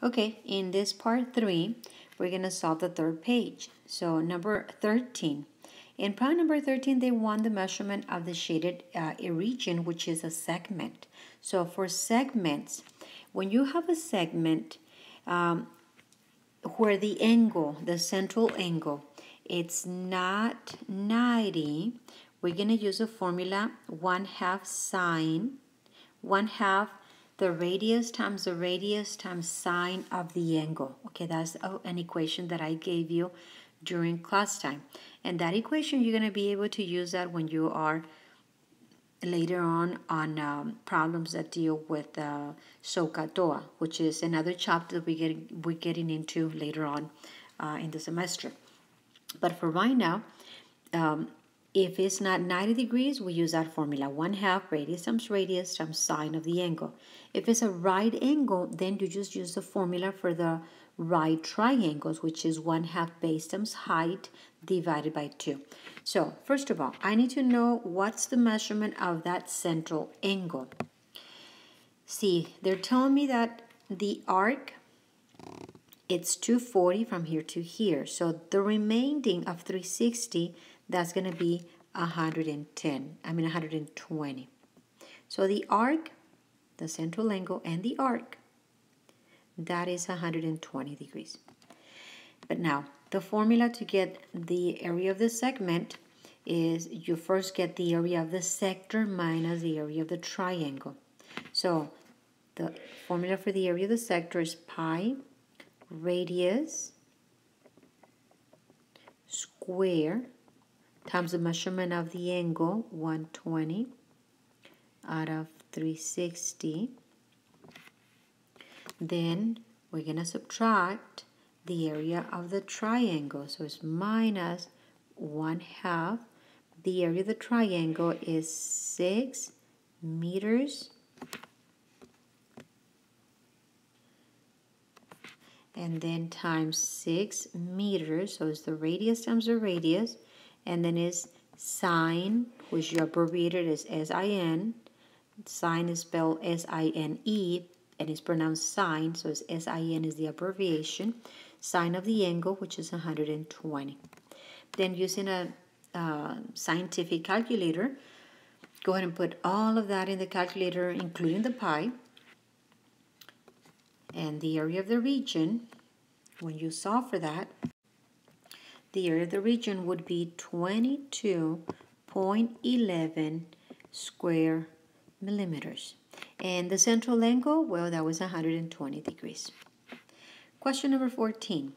Okay, in this part 3, we're going to solve the third page. So number 13. In problem number 13, they want the measurement of the shaded region, which is a segment. So for segments, when you have a segment where the angle, the central angle, it's not 90, we're going to use a formula 1/2 sine, 1/2 the radius times sine of the angle. Okay, that's an equation that I gave you during class time. And that equation, you're going to be able to use that when you are later on problems that deal with SOHCAHTOA, which is another chapter that we're getting into later on in the semester. But for right now, if it's not 90 degrees, we use that formula, 1/2 radius times sine of the angle. If it's a right angle, then you just use the formula for the right triangles, which is 1/2 base times height divided by 2. So first of all, I need to know what's the measurement of that central angle. See, they're telling me that the arc, it's 240 from here to here. So the remaining of 360, that's going to be 120. So the arc, the central angle, and the arc, that is 120 degrees. But now, the formula to get the area of the segment is you first get the area of the sector minus the area of the triangle. So the formula for the area of the sector is pi radius square times the measurement of the angle, 120 out of 360. Then we're going to subtract the area of the triangle. So it's minus 1/2. The area of the triangle is 6 meters. And then times 6 meters. So it's the radius times the radius. And then is sine, which you abbreviated as S-I-N. Sine is spelled S-I-N-E, and it's pronounced sine, so it's S-I-N is the abbreviation. Sine of the angle, which is 120. Then using a scientific calculator, go ahead and put all of that in the calculator, including the pi. And the area of the region, when you solve for that, the area of the region would be 22.11 square millimeters. And the central angle, well, that was 120 degrees. Question number 14.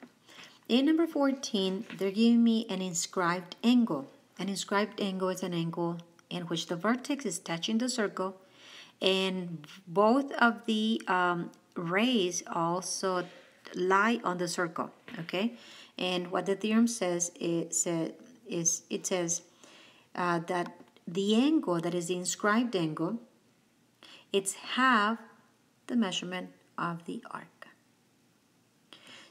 In number 14, they're giving me an inscribed angle. An inscribed angle is an angle in which the vertex is touching the circle, and both of the rays also lie on the circle, okay? And what the theorem says, it says that the angle, that is the inscribed angle, it's half the measurement of the arc.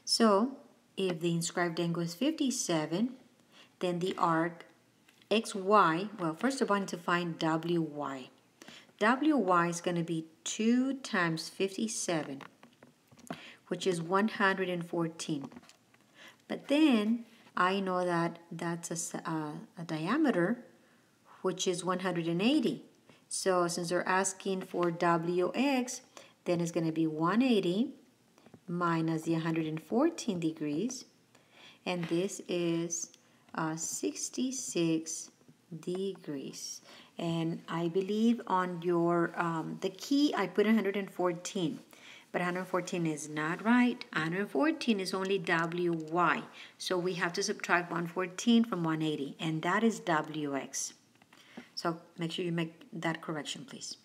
So if the inscribed angle is 57, then the arc xy, well, first of all, I need to find wy. Wy is going to be 2 times 57, which is 114. But then I know that that's a diameter, which is 180. So since they're asking for Wx, then it's going to be 180 minus the 114 degrees. And this is 66 degrees. And I believe on your, the key, I put 114. But 114 is not right. 114 is only Wy. So we have to subtract 114 from 180, and that is Wx. So make sure you make that correction, please.